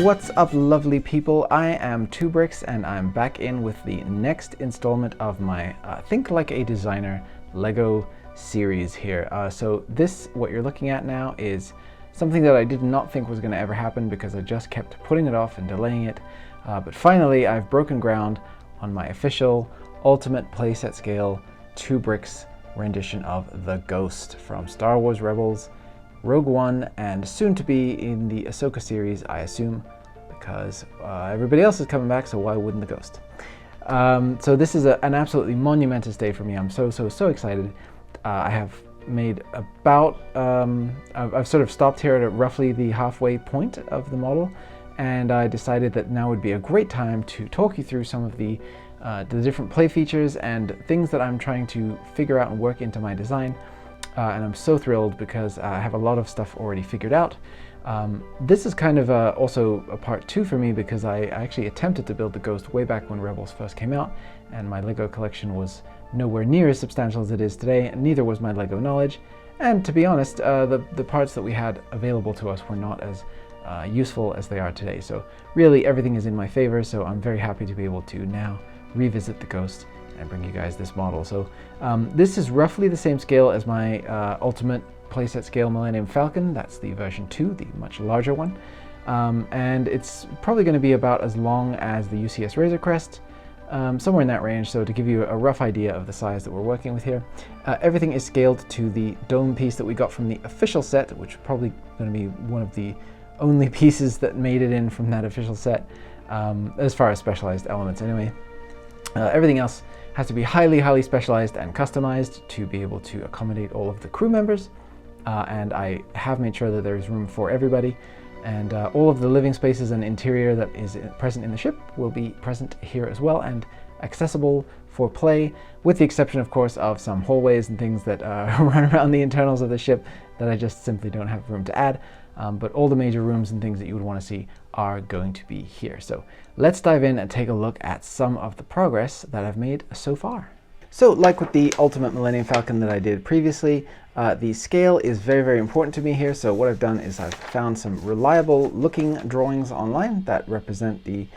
What's up, lovely people? I am 2Bricks and I'm back in with the next installment of my Think Like a Designer Lego series here. So what you're looking at now is something that I did not think was going to ever happen because I just kept putting it off and delaying it. But finally I've broken ground on my official ultimate playset scale 2Bricks rendition of the Ghost from Star Wars Rebels, Rogue One, and soon to be in the Ahsoka series, I assume, because everybody else is coming back, so why wouldn't the Ghost? So this is an absolutely monumentous day for me. I'm so excited. I have made about, I've sort of stopped here at roughly the halfway point of the model, and I decided that now would be a great time to talk you through some of the different play features and things that I'm trying to figure out and work into my design. And I'm so thrilled because I have a lot of stuff already figured out. This is kind of also a part 2 for me because I actually attempted to build the Ghost way back when Rebels first came out, and my Lego collection was nowhere near as substantial as it is today, and neither was my Lego knowledge. And to be honest, the parts that we had available to us were not as useful as they are today. So really everything is in my favor, so I'm very happy to be able to now revisit the Ghost and bring you guys this model. So this is roughly the same scale as my ultimate playset scale Millennium Falcon. That's the version 2, the much larger one. And it's probably going to be about as long as the UCS Razor Crest, somewhere in that range. So to give you a rough idea of the size that we're working with here, everything is scaled to the dome piece that we got from the official set, which is probably going to be one of the only pieces that made it in from that official set, as far as specialized elements anyway. Everything else has to be highly specialized and customized to be able to accommodate all of the crew members. And I have made sure that there is room for everybody. And all of the living spaces and interior that is present in the ship will be present here as well and accessible for play, with the exception, of course, of some hallways and things that run around the internals of the ship that I just simply don't have room to add. But all the major rooms and things that you would want to see are going to be here. So let's dive in and take a look at some of the progress that I've made so far. So like with the Ultimate Millennium Falcon that I did previously, the scale is very important to me here. So what I've done is I've found some reliable looking drawings online that represent the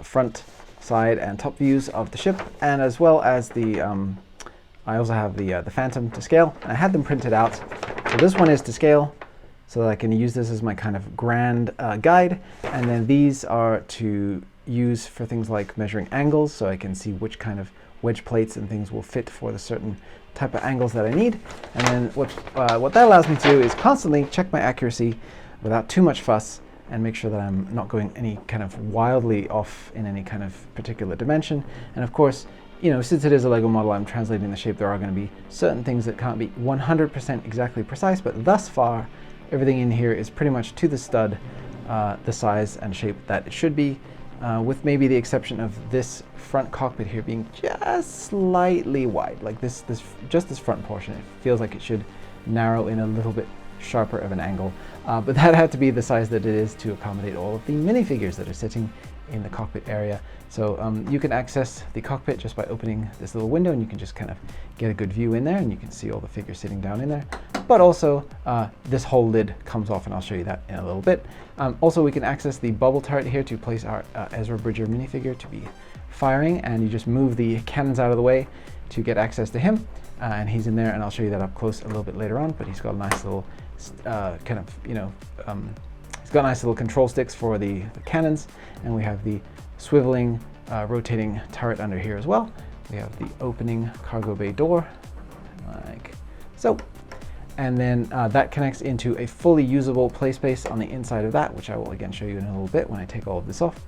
front, side, and top views of the ship, and as well as the I also have the Phantom to scale, and I had them printed out. So this one is to scale, so that I can use this as my kind of grand guide, and then these are to use for things like measuring angles, so I can see which kind of wedge plates and things will fit for the certain type of angles that I need. And then what that allows me to do is constantly check my accuracy without too much fuss and make sure that I'm not going any kind of wildly off in any kind of particular dimension. And of course, you know, since it is a Lego model, I'm translating the shape, there are going to be certain things that can't be 100% exactly precise, but thus far everything in here is pretty much to the stud, the size and shape that it should be, with maybe the exception of this front cockpit here being just slightly wide. Like just this front portion, it feels like it should narrow in a little bit sharper of an angle, but that had to be the size that it is to accommodate all of the minifigures that are sitting in the cockpit area. So you can access the cockpit just by opening this little window, and you can just kind of get a good view in there, and you can see all the figures sitting down in there. But also this whole lid comes off, and I'll show you that in a little bit. Also, we can access the bubble turret here to place our Ezra Bridger minifigure to be firing, and you just move the cannons out of the way to get access to him, and he's in there, and I'll show you that up close a little bit later on. But he's got a nice little kind of, you know, he's got nice little control sticks for the cannons, and we have the swiveling, rotating turret under here as well. We have the opening cargo bay door, like so. And then that connects into a fully usable play space on the inside of that, which I will again show you in a little bit when I take all of this off.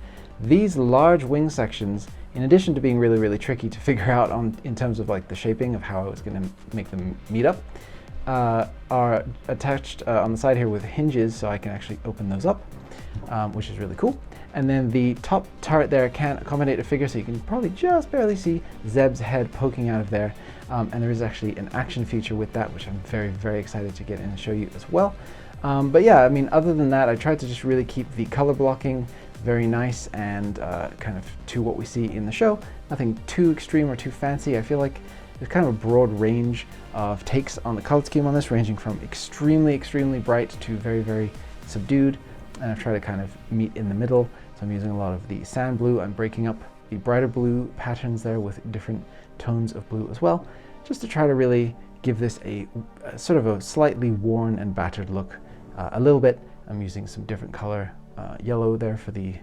These large wing sections, in addition to being really tricky to figure out in terms of like the shaping of how I was going to make them meet up, are attached on the side here with hinges, so I can actually open those up, which is really cool. And then the top turret there can accommodate a figure, so you can probably just barely see Zeb's head poking out of there. And there is actually an action feature with that, which I'm very excited to get in and show you as well. But yeah, I mean, other than that, I tried to just really keep the color blocking very nice and kind of to what we see in the show. Nothing too extreme or too fancy. I feel like there's kind of a broad range of takes on the color scheme on this, ranging from extremely bright to very subdued. and I've tried to kind of meet in the middle. So I'm using a lot of the sand blue. I'm breaking up the brighter blue patterns there with different tones of blue as well, just to try to really give this a sort of a slightly worn and battered look a little bit. I'm using some different color yellow there for the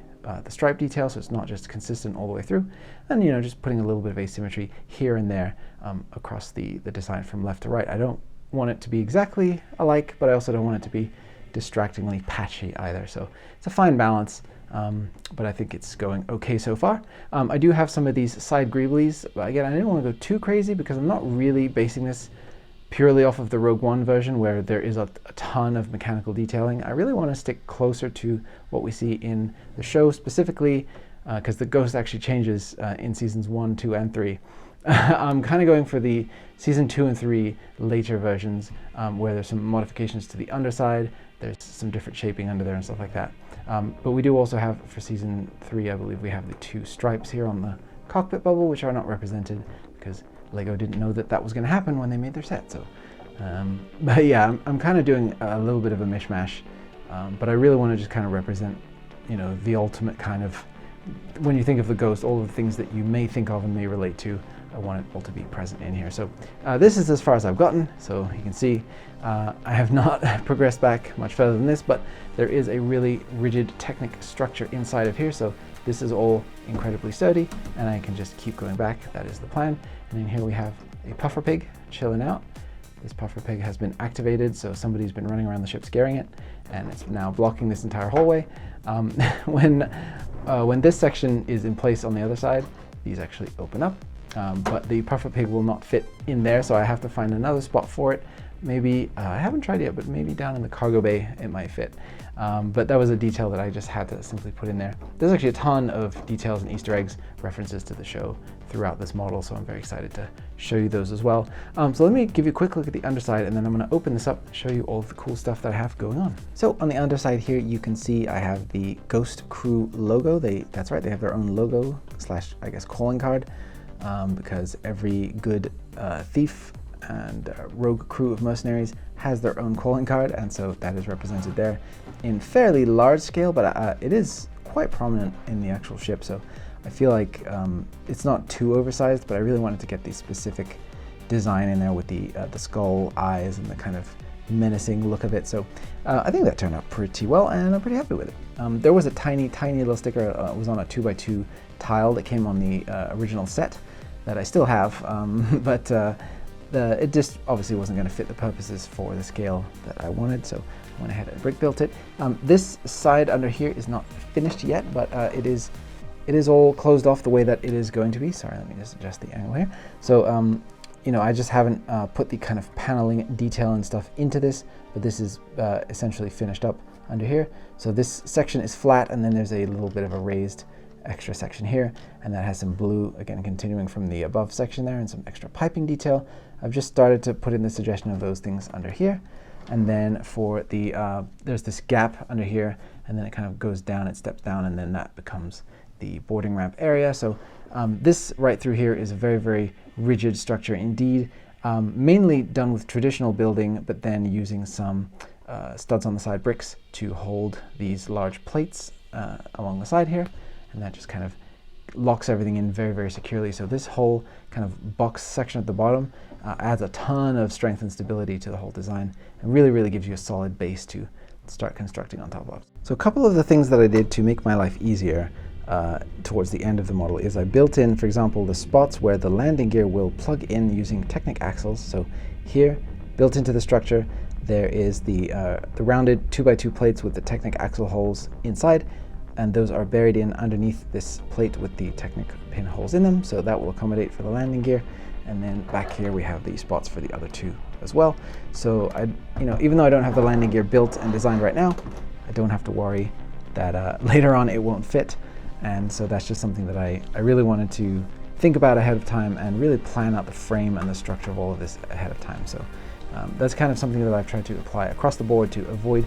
stripe detail, so it's not just consistent all the way through, and just putting a little bit of asymmetry here and there across the design from left to right. I don't want it to be exactly alike, but I also don't want it to be distractingly patchy either, so it's a fine balance, but I think it's going okay so far. I do have some of these side greeblies, but again, I didn't want to go too crazy because I'm not really basing this purely off of the Rogue One version where there is a ton of mechanical detailing. I really want to stick closer to what we see in the show, specifically because the Ghost actually changes in seasons 1, 2, and 3. I'm kind of going for the season 2 and 3 later versions where there's some modifications to the underside, there's some different shaping under there and stuff like that. But we do also have, for season 3, I believe we have the 2 stripes here on the cockpit bubble, which are not represented because Lego didn't know that that was going to happen when they made their set. So, but yeah, I'm kind of doing a little bit of a mishmash, but I really want to just kind of represent, the ultimate kind of, when you think of the Ghost, all of the things that you may think of and may relate to, I want it all to be present in here. So this is as far as I've gotten. So you can see I have not progressed back much further than this, but there is a really rigid Technic structure inside of here. So this is all incredibly sturdy, and I can just keep going back. That is the plan. And then here we have a puffer pig chilling out. This puffer pig has been activated, so somebody's been running around the ship scaring it, and it's now blocking this entire hallway. When this section is in place on the other side, these actually open up, but the puffer pig will not fit in there, so I have to find another spot for it. Maybe, I haven't tried yet, but maybe down in the cargo bay it might fit. But that was a detail that I just had to simply put in there. There's actually a ton of details and Easter eggs, references to the show throughout this model, so I'm very excited to show you those as well. So let me give you a quick look at the underside, and then I'm going to open this up and show you all of the cool stuff that I have going on. So on the underside here, you can see I have the Ghost Crew logo. That's right, they have their own logo / I guess calling card, because every good thief and rogue crew of mercenaries has their own calling card, and so that is represented there in fairly large scale, but it is quite prominent in the actual ship, so I feel like it's not too oversized, but I really wanted to get the specific design in there with the skull eyes and the kind of menacing look of it. So I think that turned out pretty well, and I'm pretty happy with it. There was a tiny little sticker. It was on a 2x2 tile that came on the original set that I still have, but it just obviously wasn't going to fit the purposes for the scale that I wanted, so I went ahead and brick built it. This side under here is not finished yet, but it is all closed off the way that it is going to be. Sorry, let me just adjust the angle here. So I just haven't put the kind of paneling detail and stuff into this, but this is essentially finished up under here. So this section is flat, and then there's a little bit of a raised extra section here, and that has some blue, again continuing from the above section there, and some extra piping detail. I've just started to put in the suggestion of those things under here, and then for the there's this gap under here, and then it kind of goes down, it steps down, and then that becomes the boarding ramp area. So this right through here is a very rigid structure indeed, mainly done with traditional building, but then using some studs on the side bricks to hold these large plates along the side here, and that just kind of locks everything in very securely. So this whole kind of box section at the bottom adds a ton of strength and stability to the whole design, and really gives you a solid base to start constructing on top of. So a couple of the things that I did to make my life easier towards the end of the model is I built in, for example, the spots where the landing gear will plug in using Technic axles. So here, built into the structure, there is the rounded 2x2 plates with the Technic axle holes inside, and those are buried in underneath this plate with the Technic pin holes in them, so that will accommodate for the landing gear. And then back here we have the spots for the other two as well. So even though I don't have the landing gear built and designed right now, I don't have to worry that later on it won't fit. And so that's just something that I really wanted to think about ahead of time and really plan out the frame and the structure of all of this ahead of time. So that's kind of something that I've tried to apply across the board to avoid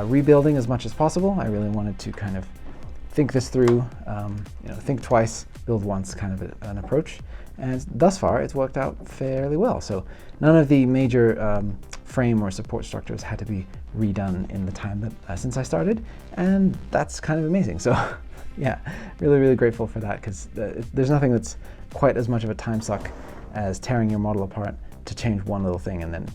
rebuilding as much as possible. I really wanted to kind of think this through, think twice, build once kind of an approach. And thus far, it's worked out fairly well. So none of the major frame or support structures had to be redone in the time that since I started, and that's kind of amazing. So yeah, really, really grateful for that, because there's nothing that's quite as much of a time suck as tearing your model apart to change one little thing and then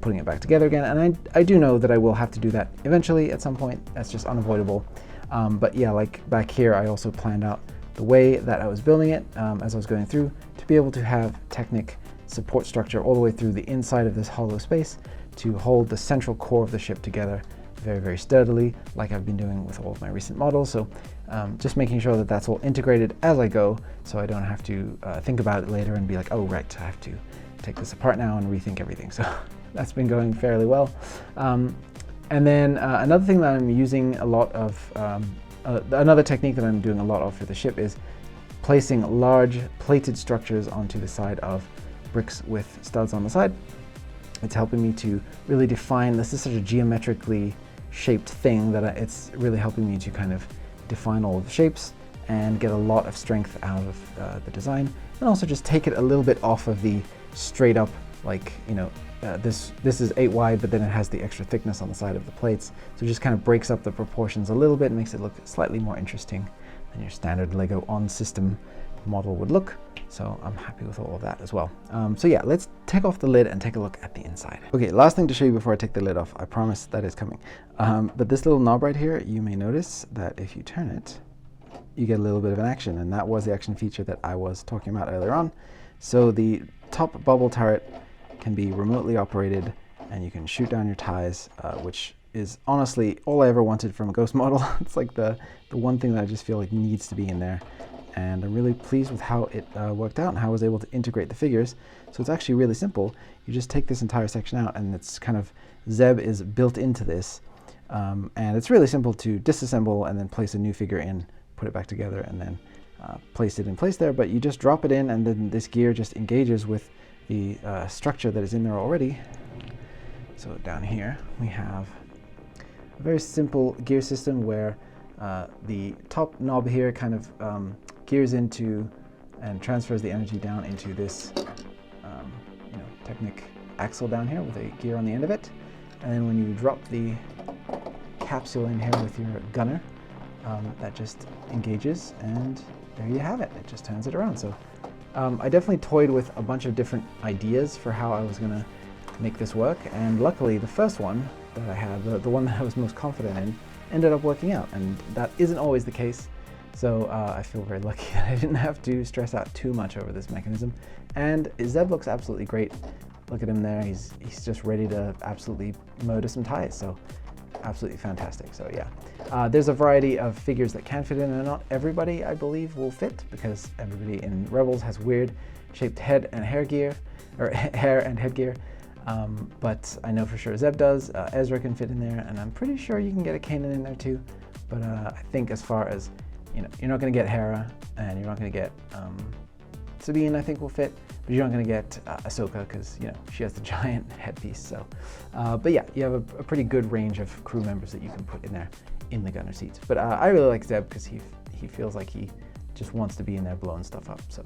putting it back together again. And I do know that I will have to do that eventually at some point. That's just unavoidable. But yeah, like back here, I also planned out the way that I was building it as I was going through to be able to have Technic support structure all the way through the inside of this hollow space to hold the central core of the ship together very, very sturdily, like I've been doing with all of my recent models. So just making sure that that's all integrated as I go, so I don't have to think about it later and be like, oh right, I have to take this apart now and rethink everything. So that's been going fairly well. And then another thing that I'm using a lot of, another technique that I'm doing a lot of for the ship is placing large plated structures onto the side of bricks with studs on the side. It's helping me to really define, this is such a geometrically shaped thing that it's really helping me to kind of define all of the shapes and get a lot of strength out of the design, and also just take it a little bit off of the straight up, like, this is 8 wide, but then it has the extra thickness on the side of the plates. So it just kind of breaks up the proportions a little bit and makes it look slightly more interesting than your standard Lego on-system model would look. So I'm happy with all of that as well. So yeah, let's take off the lid and take a look at the inside. Okay, last thing to show you before I take the lid off. I promise that is coming. But this little knob right here, you may notice that if you turn it, you get a little bit of an action, and that was the action feature that I was talking about earlier on. So the top bubble turret can be remotely operated, and you can shoot down your ties, which is honestly all I ever wanted from a Ghost model. It's like the one thing that I just feel like needs to be in there. And I'm really pleased with how it worked out and how I was able to integrate the figures. So it's actually really simple. You just take this entire section out, and it's kind of, Zeb is built into this. And it's really simple to disassemble and then place a new figure in, put it back together, and then place it in place there. But you just drop it in, and then this gear just engages with the structure that is in there already. So down here we have a very simple gear system where the top knob here kind of gears into and transfers the energy down into this Technic axle down here with a gear on the end of it. And then when you drop the capsule in here with your gunner, that just engages, and there you have it. It just turns it around. So I definitely toyed with a bunch of different ideas for how I was going to make this work, and luckily the first one that I had, the one that I was most confident in, ended up working out, and that isn't always the case. So I feel very lucky that I didn't have to stress out too much over this mechanism. And Zeb looks absolutely great. Look at him there. He's just ready to absolutely mow to some ties. So absolutely fantastic. So yeah, there's a variety of figures that can fit in, and not everybody, I believe, will fit, because everybody in Rebels has weird shaped head and hair gear, or hair and headgear. But I know for sure Zeb does. Ezra can fit in there, and I'm pretty sure you can get a Kanan in there too. But I think as far as, you're not going to get Hera, and you're not going to get Sabine, I think will fit, but you're not going to get Ahsoka, because she has the giant headpiece. So, but yeah, you have a pretty good range of crew members that you can put in there in the gunner seats. But I really like Zeb because he feels like he just wants to be in there blowing stuff up. So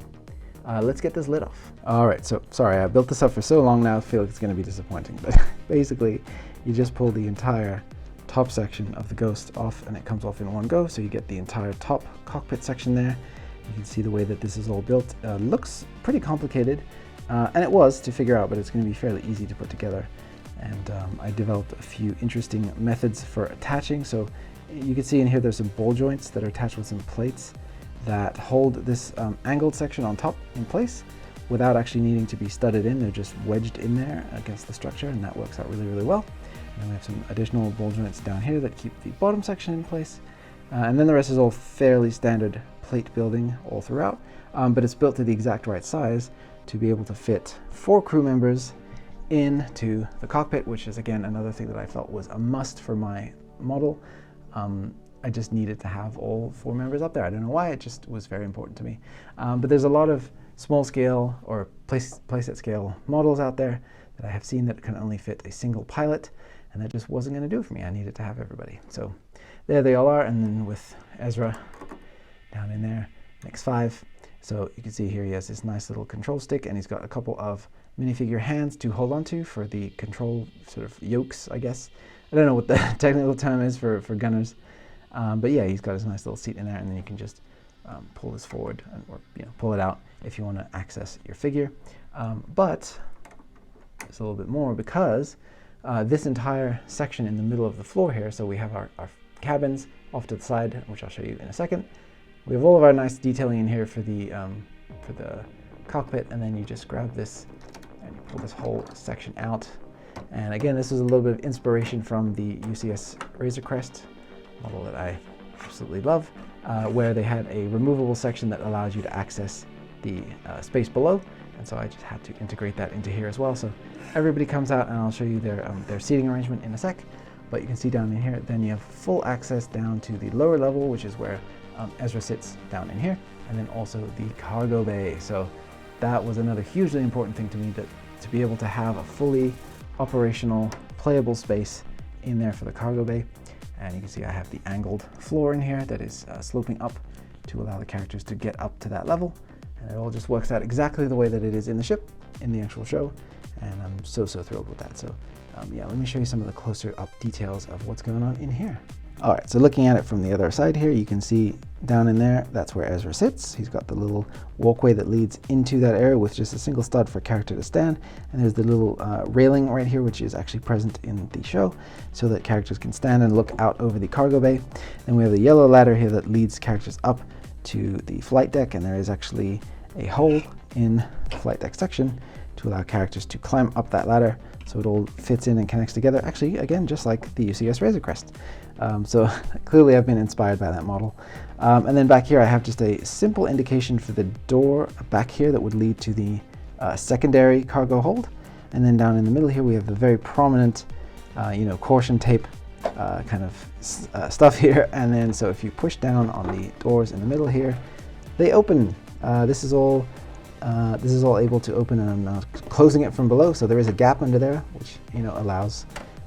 let's get this lid off. All right, so sorry, I built this up for so long now, I feel like it's going to be disappointing. But basically, you just pull the entire top section of the Ghost off, and it comes off in one go. So you get the entire top cockpit section there. You can see the way that this is all built. Looks pretty complicated, and it was to figure out, but it's going to be fairly easy to put together. And I developed a few interesting methods for attaching. So you can see in here there's some ball joints that are attached with some plates that hold this angled section on top in place without actually needing to be studded in. They're just wedged in there against the structure, and that works out really, really well. And then we have some additional ball joints down here that keep the bottom section in place. And then the rest is all fairly standard plate building all throughout, but it's built to the exact right size to be able to fit 4 crew members into the cockpit, which is again another thing that I felt was a must for my model. I just needed to have all 4 members up there. I don't know why, it just was very important to me. But there's a lot of small scale or playset scale models out there that I have seen that can only fit a single pilot, and that just wasn't going to do it for me. I needed to have everybody. So there they all are, and then with Ezra down in there, next 5. So you can see here he has this nice little control stick, and he's got a couple of minifigure hands to hold on to for the control sort of yokes, I guess. I don't know what the technical term is for gunners, but yeah, he's got his nice little seat in there, and then you can just pull this forward or pull it out if you want to access your figure. But there's a little bit more, because this entire section in the middle of the floor here, so we have our cabins off to the side, which I'll show you in a second. We have all of our nice detailing in here for the cockpit, and then you just grab this and you pull this whole section out. And again, this is a little bit of inspiration from the UCS Razor Crest model that I absolutely love, where they had a removable section that allows you to access the space below. And so I just had to integrate that into here as well. So everybody comes out, and I'll show you their seating arrangement in a sec. But you can see down in here, then you have full access down to the lower level, which is where Ezra sits down in here, and then also the cargo bay. So that was another hugely important thing to me, that to be able to have a fully operational, playable space in there for the cargo bay. And you can see I have the angled floor in here that is sloping up to allow the characters to get up to that level. And it all just works out exactly the way that it is in the ship, in the actual show. And I'm so thrilled with that. So yeah, let me show you some of the closer up details of what's going on in here. All right, so looking at it from the other side here, you can see down in there, that's where Ezra sits. He's got the little walkway that leads into that area with just a single stud for a character to stand. And there's the little railing right here, which is actually present in the show, so that characters can stand and look out over the cargo bay. And we have the yellow ladder here that leads characters up to the flight deck, and there is actually a hole in the flight deck section to allow characters to climb up that ladder, so it all fits in and connects together. Actually, again, just like the UCS Razor Crest. So clearly I've been inspired by that model. And then back here I have just a simple indication for the door back here that would lead to the secondary cargo hold. And then down in the middle here we have the very prominent caution tape kind of stuff here. And then so if you push down on the doors in the middle here, they open. This is all able to open, and I'm now closing it from below, so there is a gap under there, which allows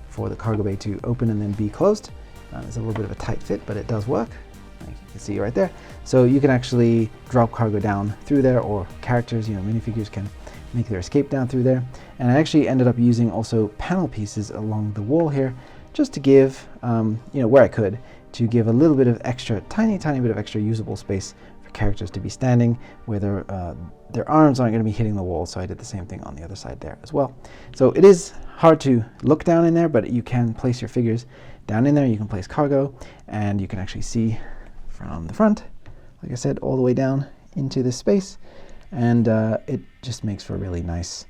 for the cargo bay to open and then be closed. It's a little bit of a tight fit, but it does work. Like you can see right there. So you can actually drop cargo down through there, or characters, minifigures can make their escape down through there. And I actually ended up using also panel pieces along the wall here, just to give, where I could, to give a little bit of extra, tiny bit of extra usable space for characters to be standing, where their arms aren't going to be hitting the wall. So I did the same thing on the other side there as well. So it is hard to look down in there, but you can place your figures down in there. You can place cargo, and you can actually see from the front, like I said, all the way down into this space. And it just makes for a really nice,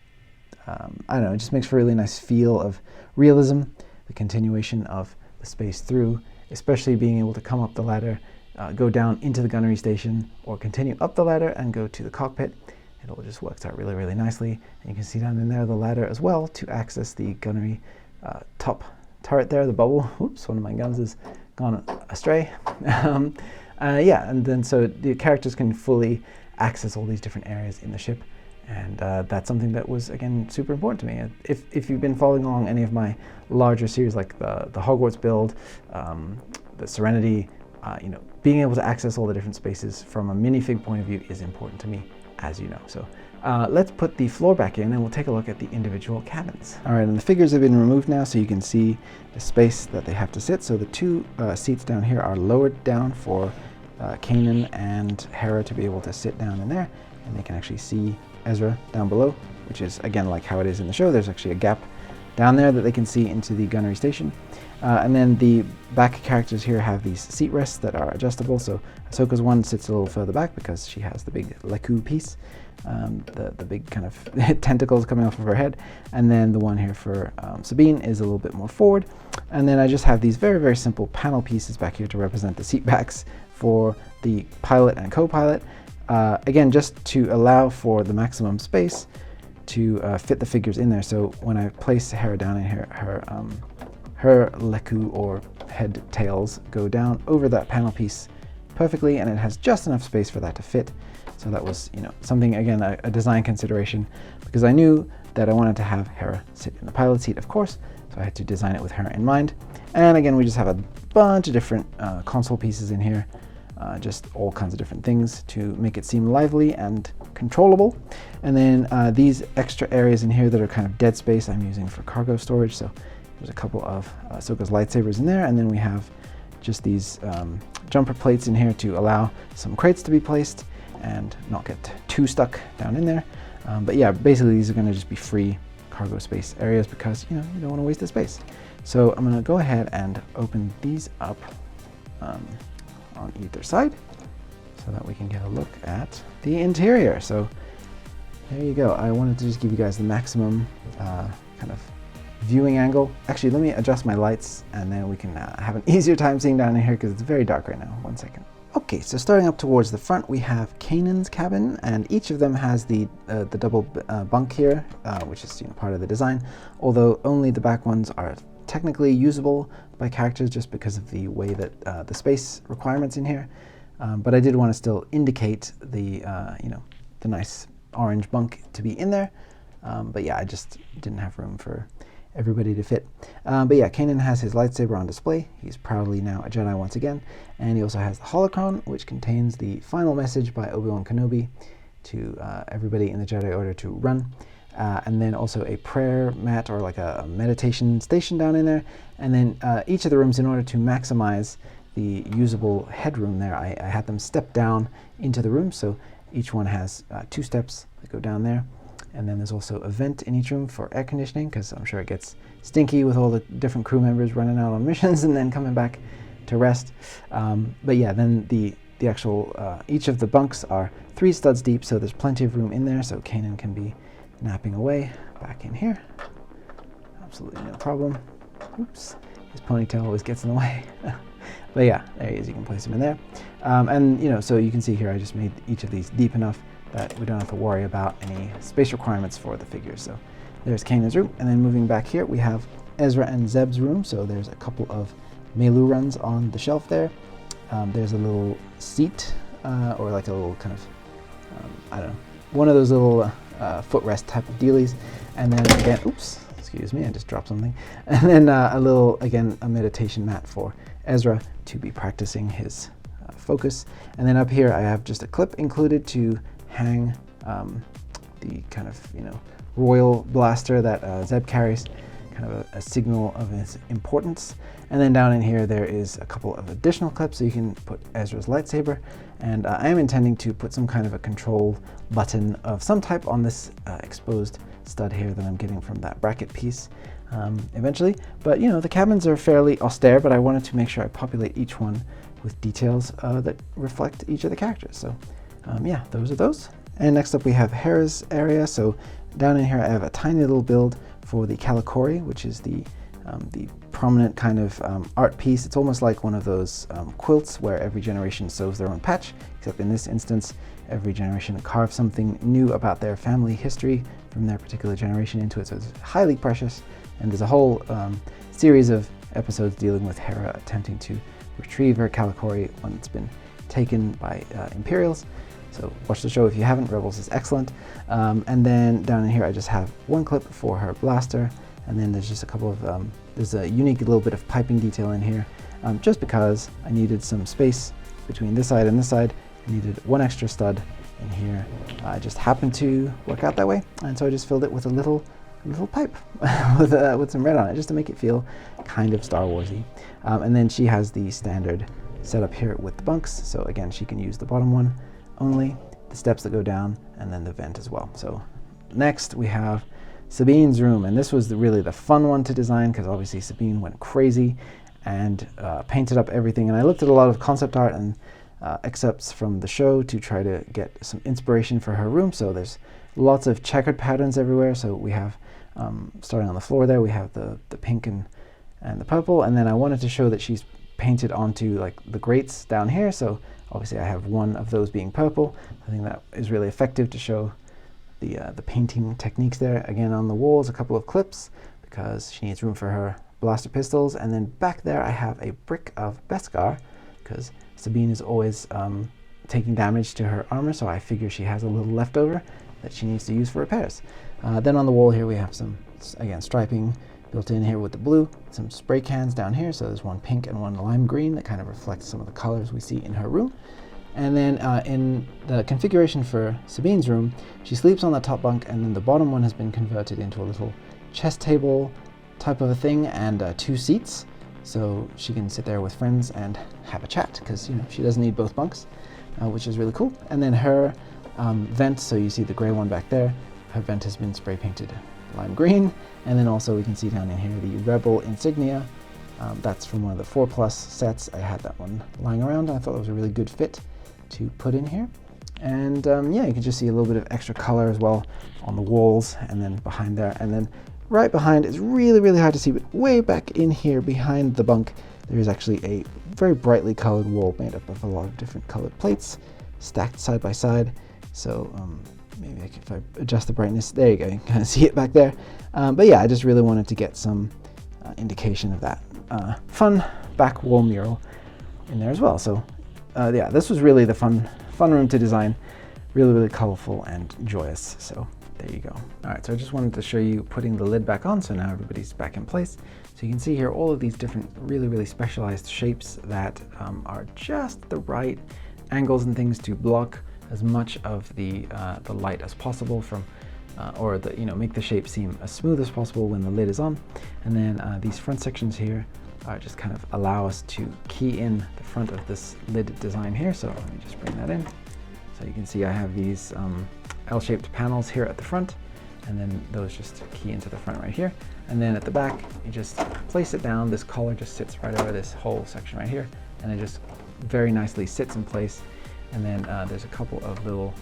it just makes for a really nice feel of realism, the continuation of the space through, especially being able to come up the ladder, go down into the gunnery station, or continue up the ladder and go to the cockpit. It all just works out really nicely. And you can see down in there the ladder as well to access the gunnery top turret there, the bubble. Oops, one of my guns has gone astray. Yeah, and then so the characters can fully access all these different areas in the ship. And that's something that was, again, super important to me. If you've been following along any of my larger series, like the Hogwarts build, the Serenity, being able to access all the different spaces from a minifig point of view is important to me, as you know. So let's put the floor back in, and we'll take a look at the individual cabins. All right, and the figures have been removed now, so you can see the space that they have to sit. So the two seats down here are lowered down for Kanan and Hera to be able to sit down in there, and they can actually see Ezra down below, which is, again, like how it is in the show. There's actually a gap down there that they can see into the gunnery station. And then the back characters here have these seat rests that are adjustable. So Ahsoka's one sits a little further back because she has the big Leku piece, the big kind of tentacles coming off of her head. And then the one here for Sabine is a little bit more forward. And then I just have these very simple panel pieces back here to represent the seat backs for the pilot and co-pilot. Again, just to allow for the maximum space to fit the figures in there. So when I place Hera down in here, her Leku or head tails go down over that panel piece perfectly, and it has just enough space for that to fit. So that was, something, again, a design consideration, because I knew that I wanted to have Hera sit in the pilot seat, of course, so I had to design it with her in mind. And again, we just have a bunch of different console pieces in here, just all kinds of different things to make it seem lively and controllable. And then these extra areas in here that are kind of dead space I'm using for cargo storage. So there's a couple of Ahsoka's lightsabers in there, and then we have just these jumper plates in here to allow some crates to be placed and not get too stuck down in there. But yeah, basically these are going to just be free cargo space areas because you don't want to waste the space. So I'm going to go ahead and open these up on either side so that we can get a look at the interior. So there you go. I wanted to just give you guys the maximum kind of viewing angle. Actually, let me adjust my lights and then we can have an easier time seeing down in here because it's very dark right now. 1 second. Okay, so starting up towards the front, we have Kanan's cabin, and each of them has the double bunk here, which is part of the design, although only the back ones are technically usable by characters just because of the way that the space requirements in here. But I did want to still indicate the the nice orange bunk to be in there. But yeah, I just didn't have room for everybody to fit. But yeah, Kanan has his lightsaber on display. He's proudly now a Jedi once again. And he also has the holocron, which contains the final message by Obi-Wan Kenobi to everybody in the Jedi Order to run. And then also a prayer mat or like a meditation station down in there. And then each of the rooms, in order to maximize the usable headroom there, I had them step down into the room. So each one has 2 steps that go down there. And then there's also a vent in each room for air conditioning, because I'm sure it gets stinky with all the different crew members running out on missions and then coming back to rest. But yeah, then the actual, each of the bunks are 3 studs deep, so there's plenty of room in there, so Kanan can be napping away back in here. Absolutely no problem. Oops, his ponytail always gets in the way. But yeah, there he is, you can place him in there. And so you can see here I just made each of these deep enough that we don't have to worry about any space requirements for the figures. So there's Kanan's room, and then moving back here we have Ezra and Zeb's room. So there's a couple of Melu runs on the shelf there. There's a little seat, or like a little kind of, I don't know, one of those little footrest type of dealies. And then again, oops, excuse me, I just dropped something. And then a little, again, a meditation mat for Ezra to be practicing his focus. And then up here I have just a clip included to hang the kind of royal blaster that Zeb carries, kind of a signal of his importance. And then down in here there is a couple of additional clips, so you can put Ezra's lightsaber, and I am intending to put some kind of a control button of some type on this exposed stud here that I'm getting from that bracket piece eventually. But the cabins are fairly austere, but I wanted to make sure I populate each one with details that reflect each of the characters. So yeah, those are those. And next up we have Hera's area. So down in here I have a tiny little build for the Kalikori, which is the prominent kind of art piece. It's almost like one of those quilts where every generation sews their own patch, except in this instance every generation carves something new about their family history from their particular generation into it. So it's highly precious, and there's a whole series of episodes dealing with Hera attempting to retrieve her Kalikori when it's been taken by Imperials. So watch the show if you haven't. Rebels is excellent. And then down in here I just have one clip for her blaster, and then there's just a couple of there's a unique little bit of piping detail in here, just because I needed some space between this side and this side. I needed one extra stud in here. I just happened to work out that way, and so I just filled it with a little pipe with some red on it, just to make it feel kind of Star Warsy. And then she has the standard setup here with the bunks. So again, she can use the bottom one only, the steps that go down, and then the vent as well. So next we have Sabine's room, and this was really the fun one to design because obviously Sabine went crazy and painted up everything. And I looked at a lot of concept art and excerpts from the show to try to get some inspiration for her room. So there's lots of checkered patterns everywhere. So we have, starting on the floor there, we have the pink and the purple, and then I wanted to show that she's painted onto like the grates down here. So obviously I have one of those being purple. I think that is really effective to show the painting techniques there. Again, on the walls, a couple of clips because she needs room for her blaster pistols. And then back there I have a brick of Beskar because Sabine is always taking damage to her armor, so I figure she has a little leftover that she needs to use for repairs. Then on the wall here we have some, again, striping built in here with the blue, some spray cans down here. So there's one pink and one lime green that kind of reflects some of the colors we see in her room. And then in the configuration for Sabine's room, she sleeps on the top bunk, and then the bottom one has been converted into a little chess table type of a thing, and 2 seats. So she can sit there with friends and have a chat, because, you know, she doesn't need both bunks, which is really cool. And then her vent, so you see the gray one back there, her vent has been spray painted lime green. And then also we can see down in here the Rebel insignia. That's from one of the 4+ sets. I had that one lying around, and I thought it was a really good fit to put in here. And yeah, you can just see a little bit of extra color as well on the walls, and then behind there, and then right behind is really, really hard to see, but way back in here behind the bunk, there is actually a very brightly colored wall made up of a lot of different colored plates stacked side by side. So maybe if I adjust the brightness, there you go, you can kind of see it back there. But yeah, I just really wanted to get some indication of that fun back wall mural in there as well. So yeah, this was really the fun room to design. Really, really colorful and joyous. So there you go. All right, so I just wanted to show you putting the lid back on, so now everybody's back in place. So you can see here all of these different really, really specialized shapes that are just the right angles and things to block as much of the light as possible from, or the, you know, make the shape seem as smooth as possible when the lid is on. And then these front sections here just kind of allow us to key in the front of this lid design here. So let me just bring that in. So you can see I have these L-shaped panels here at the front, and then those just key into the front right here. And then at the back, you just place it down. This collar just sits right over this whole section right here, and it just very nicely sits in place. And then there's a couple of little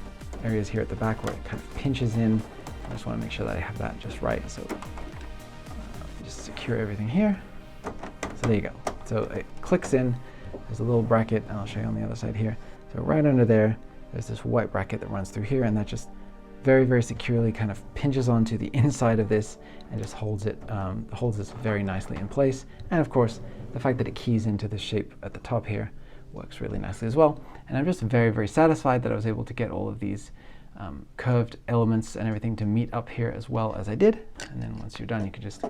areas here at the back where it kind of pinches in. I just want to make sure that I have that just right. So just secure everything here. So there you go. So it clicks in. There's a little bracket, and I'll show you on the other side here. So right under there, there's this white bracket that runs through here, and that just very, very securely kind of pinches onto the inside of this and just holds this very nicely in place. And of course, the fact that it keys into the shape at the top here works really nicely as well. And I'm just very, very satisfied that I was able to get all of these curved elements and everything to meet up here as well as I did. And then once you're done, you can just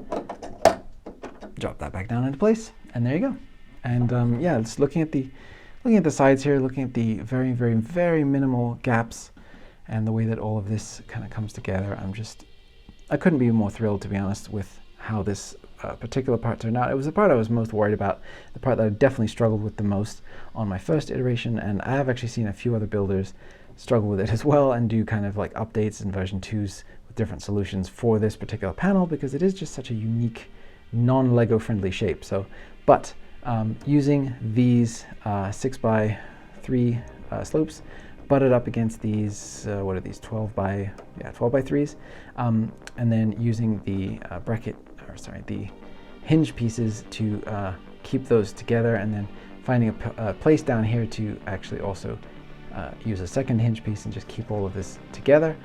drop that back down into place, and there you go. And yeah, just looking at the sides here, looking at the very, very, very minimal gaps and the way that all of this kind of comes together, I couldn't be more thrilled, to be honest, with how this particular part turned out. It was the part I was most worried about, the part that I definitely struggled with the most on my first iteration, and I have actually seen a few other builders struggle with it as well and do kind of like updates and version 2s with different solutions for this particular panel, because it is just such a unique, non-Lego friendly shape. So, but using these 6x3 slopes butted up against these, what are these, 12x3s, and then using the the hinge pieces to keep those together, and then finding a place down here to actually also use a second hinge piece and just keep all of this together.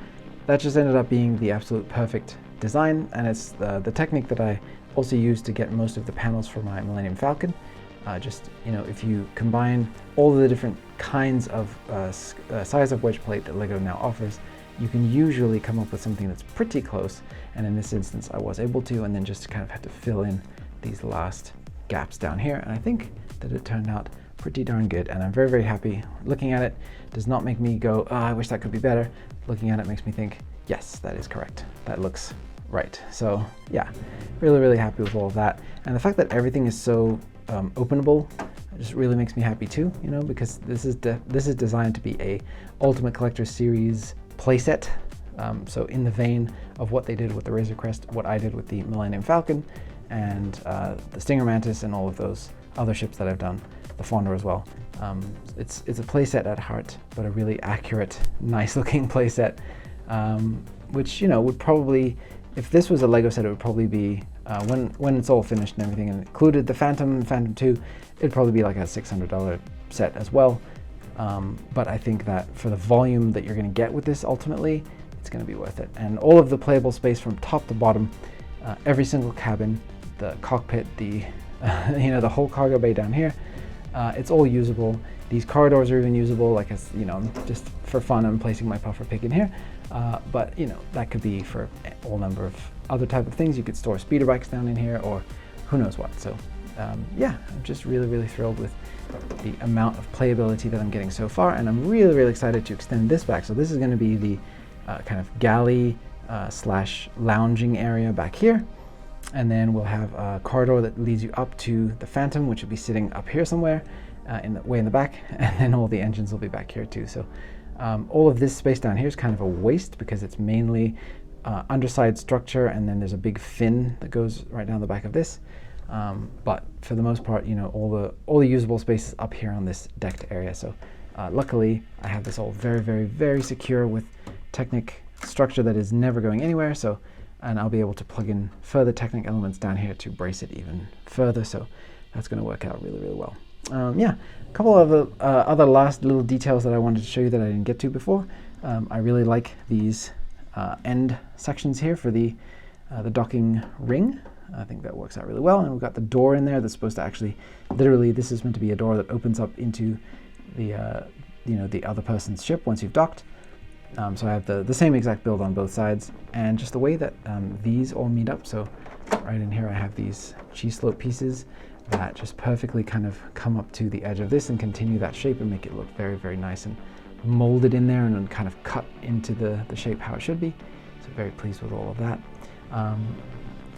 That just ended up being the absolute perfect design, and it's the technique that I also used to get most of the panels for my Millennium Falcon. Just, you know, if you combine all of the different kinds of size of wedge plate that Lego now offers, you can usually come up with something that's pretty close. And in this instance, I was able to, and then just kind of had to fill in these last gaps down here. And I think that it turned out pretty darn good, and I'm very, very happy. Looking at it does not make me go, oh, I wish that could be better. Looking at it makes me think, yes, that is correct. That looks right. So yeah, really, really happy with all of that. And the fact that everything is so openable just really makes me happy too, you know, because this is designed to be a Ultimate Collector Series playset. So in the vein of what they did with the Razor Crest, what I did with the Millennium Falcon, and the Stinger Mantis, and all of those other ships that I've done, the Founder as well. It's a playset at heart, but a really accurate, nice looking playset, which, you know, would probably, if this was a Lego set, it would probably be, when it's all finished and everything, and included the Phantom and Phantom 2, it'd probably be like a $600 set as well. But I think that for the volume that you're going to get with this, ultimately, it's going to be worth it. And all of the playable space from top to bottom, every single cabin, the cockpit, the you know, the whole cargo bay down here, It's all usable. These corridors are even usable, like, as you know, just for fun, I'm placing my puffer pig in here. But you know, that could be for all number of other type of things. You could store speeder bikes down in here, or who knows what. So yeah, I'm just really thrilled with the amount of playability that I'm getting so far, and I'm really excited to extend this back. So this is going to be the kind of galley slash lounging area back here, and then we'll have a corridor that leads you up to the Phantom, which will be sitting up here somewhere way in the back, and then all the engines will be back here too. So all of this space down here is kind of a waste because it's mainly underside structure, and then there's a big fin that goes right down the back of this. But for the most part, you know, all the usable space is up here on this decked area. So luckily, I have this all very secure with Technic structure that is never going anywhere. So, and I'll be able to plug in further Technic elements down here to brace it even further. So that's going to work out really well. Yeah, a couple of other last little details that I wanted to show you that I didn't get to before. I really like these end sections here for the docking ring. I think that works out really well. And we've got the door in there that's supposed to actually, literally, this is meant to be a door that opens up into the, you know, the other person's ship once you've docked. So I have the same exact build on both sides, and just the way that these all meet up. So right in here I have these G-slope pieces that just perfectly kind of come up to the edge of this and continue that shape and make it look very nice and molded in there and then kind of cut into the shape how it should be. So very pleased with all of that.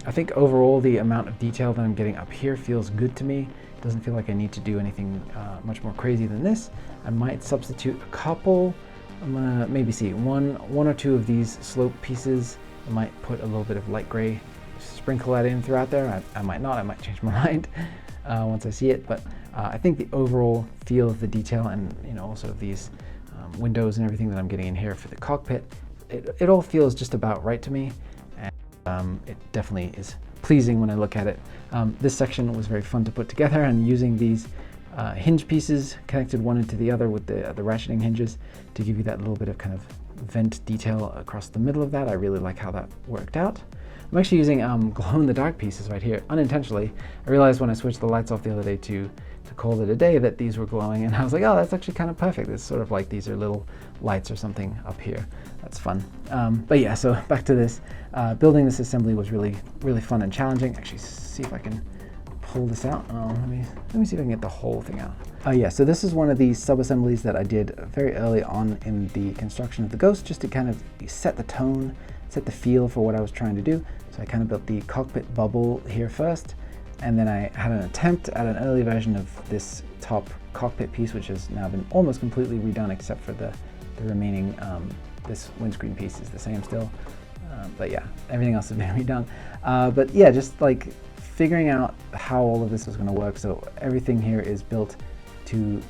I think overall the amount of detail that I'm getting up here feels good to me. It doesn't feel like I need to do anything much more crazy than this. I might substitute a couple. I'm gonna maybe see one or two of these slope pieces. I might put a little bit of light gray, sprinkle that in throughout there. I might not, I might change my mind once I see it, but I think the overall feel of the detail, and you know, also these windows and everything that I'm getting in here for the cockpit, it all feels just about right to me, and it definitely is pleasing when I look at it. This section was very fun to put together, and using these hinge pieces connected one into the other with the ratcheting hinges to give you that little bit of kind of vent detail across the middle of that. I really like how that worked out. I'm actually using glow-in-the-dark pieces right here, unintentionally. I realized when I switched the lights off the other day to call it a day that these were glowing, and I was like, oh, that's actually kind of perfect. It's sort of like these are little lights or something up here. That's fun. But yeah, so back to this. Building this assembly was really fun and challenging. Actually, see if I can pull this out. Let me see if I can get the whole thing out. Yeah, so this is one of the sub-assemblies that I did very early on in the construction of the Ghost, just to kind of set the tone, set the feel for what I was trying to do. So I kind of built the cockpit bubble here first, and then I had an attempt at an early version of this top cockpit piece, which has now been almost completely redone, except for the remaining, this windscreen piece is the same still. But yeah, everything else has been redone. But yeah, just like figuring out how all of this was going to work. So everything here is built to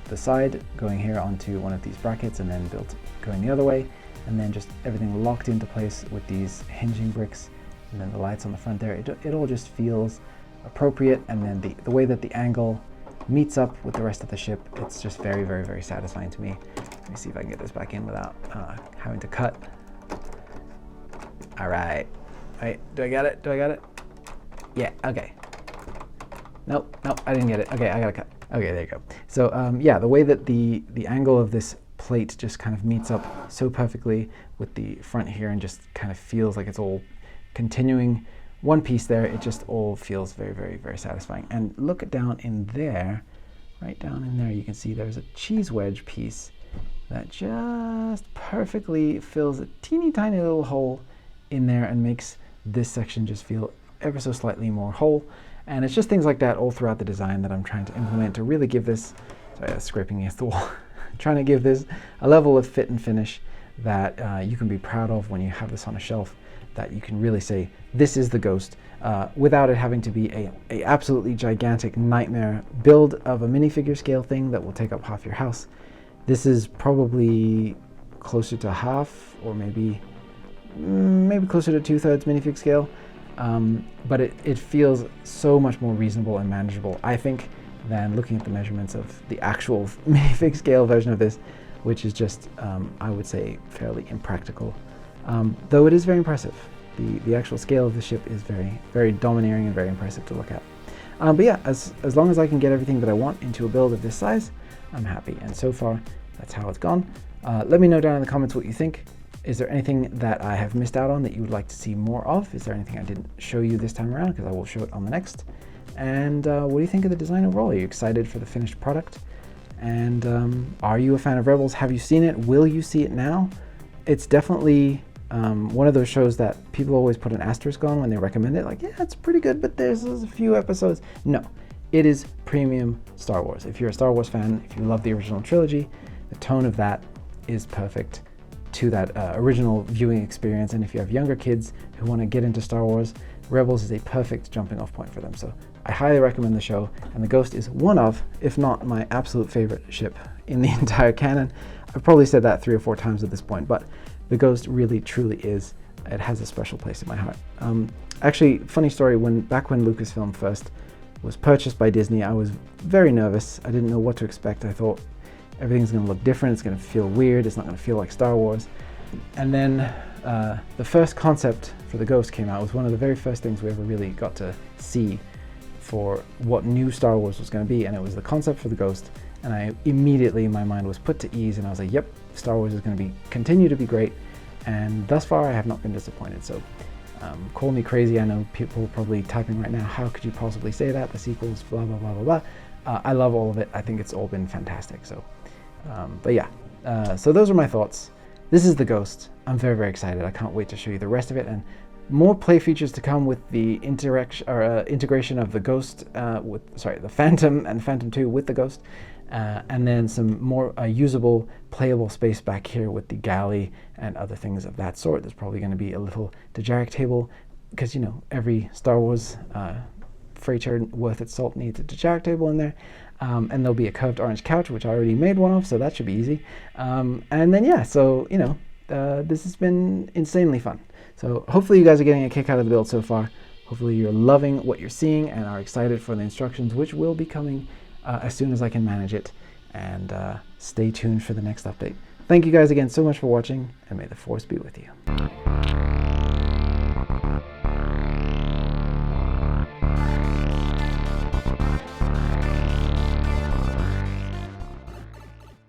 the side, going here onto one of these brackets, and then built going the other way, and then just everything locked into place with these hinging bricks, and then the lights on the front there. It all just feels appropriate, and then the way that the angle meets up with the rest of the ship, it's just very satisfying to me. Let me see if I can get this back in without having to cut. All right. Wait, do I got it? Yeah, okay. Nope, I didn't get it. Okay, I gotta cut. Okay, there you go. So yeah, the way that the angle of this plate just kind of meets up so perfectly with the front here, and just kind of feels like it's all continuing one piece there. It just all feels very satisfying. And look down in there, right down in there, you can see there's a cheese wedge piece that just perfectly fills a teeny tiny little hole in there and makes this section just feel ever so slightly more whole. And it's just things like that all throughout the design that I'm trying to implement to really give this, sorry, that's scraping against the wall, trying to give this a level of fit and finish that you can be proud of when you have this on a shelf, that you can really say, this is the Ghost, without it having to be a absolutely gigantic nightmare build of a minifigure scale thing that will take up half your house. This is probably closer to half, or maybe closer to 2/3 minifig scale. But it feels so much more reasonable and manageable, I think, than looking at the measurements of the actual minifig scale version of this, which is just, I would say, fairly impractical. Though it is very impressive. The actual scale of the ship is very domineering and very impressive to look at. But yeah, as long as I can get everything that I want into a build of this size, I'm happy. And so far, that's how it's gone. Let me know down in the comments what you think. Is there anything that I have missed out on that you would like to see more of? Is there anything I didn't show you this time around? Because I will show it on the next. And what do you think of the design overall? Are you excited for the finished product? And are you a fan of Rebels? Have you seen it? Will you see it now? It's definitely one of those shows that people always put an asterisk on when they recommend it. Like, yeah, it's pretty good, but there's a few episodes. No, it is premium Star Wars. If you're a Star Wars fan, if you love the original trilogy, the tone of that is perfect to that original viewing experience. And if you have younger kids who want to get into Star Wars, Rebels is a perfect jumping off point for them. So I highly recommend the show, and the Ghost is one of, if not my absolute favorite ship in the entire canon. I've probably said that 3 or 4 times at this point, but the Ghost really truly is, it has a special place in my heart. Actually, funny story, back when Lucasfilm first was purchased by Disney, I was very nervous. I didn't know what to expect. I thought everything's going to look different, it's going to feel weird, it's not going to feel like Star Wars. And then the first concept for the Ghost came out. It was one of the very first things we ever really got to see for what new Star Wars was going to be, and it was the concept for the Ghost. And I immediately, my mind was put to ease, and I was like, yep, Star Wars is going to continue to be great. And thus far, I have not been disappointed. So call me crazy. I know people are probably typing right now, how could you possibly say that? The sequels, blah, blah, blah, blah, blah. I love all of it. I think it's all been fantastic. So, but yeah, so those are my thoughts. This is the Ghost. I'm very, very excited. I can't wait to show you the rest of it, and more play features to come with the integration of the Ghost the Phantom and Phantom 2 with the Ghost, and then some more usable, playable space back here with the galley and other things of that sort. There's probably going to be a little Dejarik table, because, you know, every Star Wars freighter worth its salt needs a Dejarik table in there. And there'll be a curved orange couch, which I already made one of, so that should be easy. And then, yeah, so, you know, this has been insanely fun. So hopefully you guys are getting a kick out of the build so far. Hopefully you're loving what you're seeing and are excited for the instructions, which will be coming as soon as I can manage it. And stay tuned for the next update. Thank you guys again so much for watching, and may the Force be with you.